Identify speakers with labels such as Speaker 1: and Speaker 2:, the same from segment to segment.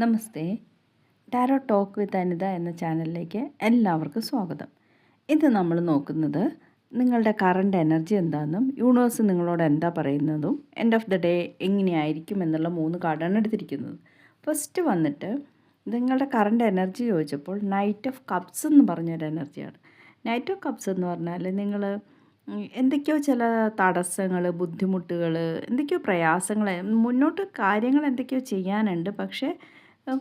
Speaker 1: Namaste. Tarot talk with Anitha എന്ന ചാനലിലേക്ക് എല്ലാവർക്കും സ്വാഗതം. ഇത് നമ്മൾ നോക്കുന്നത് നിങ്ങളുടെ കറണ്ട് എനർജി എന്താണെന്നും യൂണിവേഴ്സ് നിങ്ങളോട് എന്താ പറയുന്നതും എൻഡ് ഓഫ് ദ ഡേ എങ്ങനെയായിരിക്കും എന്നുള്ള 3 കാർഡാണ് എടുത്തിരിക്കുന്നത്. ഫസ്റ്റ് വന്നിട്ട് നിങ്ങളുടെ കറണ്ട് എനർജി ചോദിച്ചപ്പോൾ നൈറ്റ് ഓഫ് കപ്സ് എന്ന് പറഞ്ഞൊരു എനർജിയാണ്. നൈറ്റ് ഓഫ് കപ്സ് എന്ന് പറഞ്ഞാൽ നിങ്ങൾ എന്തൊക്കെയോ ചില തടസ്സങ്ങൾ, ബുദ്ധിമുട്ടുകൾ, എന്തൊക്കെയോ പ്രയാസങ്ങൾ, മുന്നോട്ട് കാര്യങ്ങൾ എന്തൊക്കെയോ ചെയ്യാനുണ്ട്. പക്ഷേ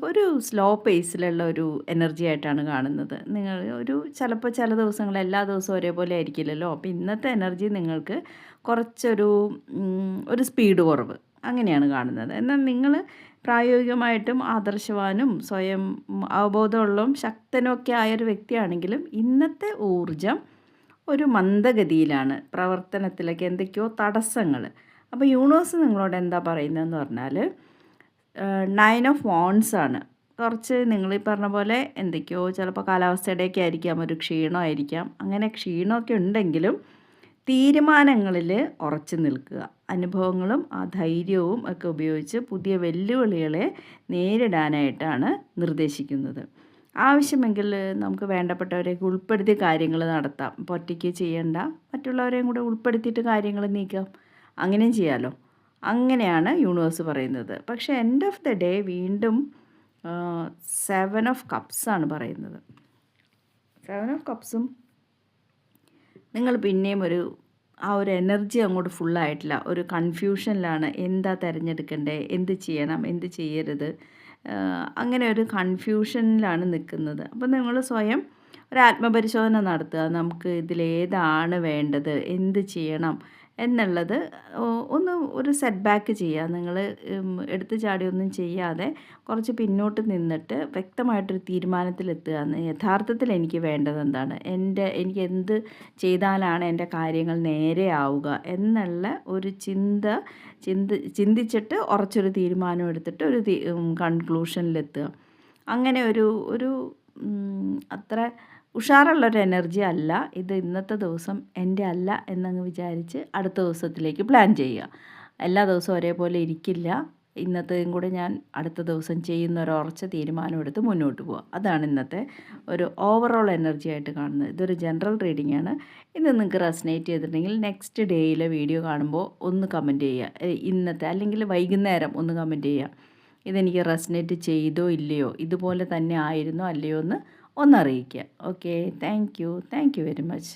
Speaker 1: ഒരു സ്ലോ പേസിലുള്ള ഒരു എനർജി ആയിട്ടാണ് കാണുന്നത്. നിങ്ങൾ ചിലപ്പോൾ ചില ദിവസങ്ങൾ എല്ലാ ദിവസവും ഒരേപോലെ ആയിരിക്കില്ലല്ലോ. അപ്പോൾ ഇന്നത്തെ എനർജി നിങ്ങൾക്ക് കുറച്ചൊരു ഒരു സ്പീഡ് കുറവ് അങ്ങനെയാണ് കാണുന്നത്. എന്നാൽ നിങ്ങൾ പ്രായോഗികമായിട്ടും ആദർശവാനും സ്വയം അവബോധമുള്ളതും ശക്തനും ഒക്കെ ആയൊരു വ്യക്തിയാണെങ്കിലും ഇന്നത്തെ ഊർജം ഒരു മന്ദഗതിയിലാണ്. പ്രവർത്തനത്തിലൊക്കെ എന്തൊക്കെയോ തടസ്സങ്ങൾ. അപ്പോൾ യൂണിവേഴ്സ് നിങ്ങളോട് എന്താ പറയുന്നതെന്ന് പറഞ്ഞാൽ 9 ഓഫ് വാണ്ട്സ് ആണ്. കുറച്ച് നിങ്ങൾ ഈ പറഞ്ഞ പോലെ എന്തൊക്കെയോ ചിലപ്പോൾ കാലാവസ്ഥയുടെയൊക്കെ ആയിരിക്കാം, ഒരു ക്ഷീണമായിരിക്കാം. അങ്ങനെ ക്ഷീണമൊക്കെ ഉണ്ടെങ്കിലും തീരുമാനങ്ങളിൽ ഉറച്ചു നിൽക്കുക. അനുഭവങ്ങളും ആ ധൈര്യവും ഒക്കെ ഉപയോഗിച്ച് പുതിയ വെല്ലുവിളികളെ നേരിടാനായിട്ടാണ് നിർദ്ദേശിക്കുന്നത്. ആവശ്യമെങ്കിൽ നമുക്ക് വേണ്ടപ്പെട്ടവരെയൊക്കെ ഉൾപ്പെടുത്തി കാര്യങ്ങൾ നടത്താം. ഇപ്പോൾ ഒറ്റയ്ക്ക് ചെയ്യേണ്ട, മറ്റുള്ളവരെയും കൂടെ ഉൾപ്പെടുത്തിയിട്ട് കാര്യങ്ങൾ നീക്കാം. അങ്ങനെയും ചെയ്യാമല്ലോ. അങ്ങനെയാണ് യൂണിവേഴ്സ് പറയുന്നത്. പക്ഷേ എൻഡ് ഓഫ് ദ ഡേ വീണ്ടും 7 ഓഫ് കപ്സ് ആണ് പറയുന്നത്. 7 ഓഫ് കപ്സും നിങ്ങൾ പിന്നെയും ആ ഒരു എനർജി അങ്ങോട്ട് ഫുള്ളായിട്ടില്ല. ഒരു കൺഫ്യൂഷനിലാണ്. എന്താ തിരഞ്ഞെടുക്കണ്ടേ, എന്ത് ചെയ്യണം, എന്ത് ചെയ്യരുത്, അങ്ങനെ ഒരു കൺഫ്യൂഷനിലാണ് നിൽക്കുന്നത്. അപ്പോൾ നിങ്ങൾ സ്വയം ഒരു ആത്മപരിശോധന നടത്തുക. നമുക്ക് ഇതിലേതാണ് വേണ്ടത്, എന്ത് ചെയ്യണം എന്നുള്ളത് ഒരു സെറ്റ് ബാക്ക് ചെയ്യുക. നിങ്ങൾ എടുത്തു ചാടിയൊന്നും ചെയ്യാതെ കുറച്ച് പിന്നോട്ട് നിന്നിട്ട് വ്യക്തമായിട്ടൊരു തീരുമാനത്തിലെത്തുക. യഥാർത്ഥത്തിൽ എനിക്ക് വേണ്ടത് എന്താണ്, എനിക്ക് എന്ത് ചെയ്താലാണ് എൻ്റെ കാര്യങ്ങൾ നേരെയാവുക എന്നുള്ള ഒരു ചിന്തിച്ചിട്ട് ഉറച്ചൊരു തീരുമാനം എടുത്തിട്ട് ഒരു കൺക്ലൂഷനിലെത്തുക. അങ്ങനെ ഒരു അത്ര ഉഷാറുള്ളൊരു എനർജി അല്ല ഇത്. ഇന്നത്തെ ദിവസം എൻ്റെ അല്ല എന്നങ്ങ് വിചാരിച്ച് അടുത്ത ദിവസത്തിലേക്ക് പ്ലാൻ ചെയ്യുക. എല്ലാ ദിവസവും ഒരേപോലെ ഇരിക്കില്ല. ഇന്നത്തെയും കൂടെ ഞാൻ അടുത്ത ദിവസം ചെയ്യുന്ന ഒരു ഉറച്ച തീരുമാനം എടുത്ത് മുന്നോട്ട് പോവുക. അതാണ് ഇന്നത്തെ ഒരു ഓവറോൾ എനർജി ആയിട്ട് കാണുന്നത്. ഇതൊരു ജനറൽ റീഡിംഗ് ആണ്. ഇത് നിങ്ങൾക്ക് റെസനേറ്റ് ചെയ്തിട്ടുണ്ടെങ്കിൽ നെക്സ്റ്റ് ഡേയിലെ വീഡിയോ കാണുമ്പോൾ ഒന്ന് കമൻറ്റ് ചെയ്യുക. ഇന്നത്തെ അല്ലെങ്കിൽ വൈകുന്നേരം ഒന്ന് കമൻറ്റ് ചെയ്യുക. ഇതെനിക്ക് റെസനേറ്റ് ചെയ്തോ ഇല്ലയോ, ഇതുപോലെ തന്നെ ആയിരുന്നോ അല്ലയോ എന്ന് ഒന്നറിയിക്കുക. Okay, thank you very much.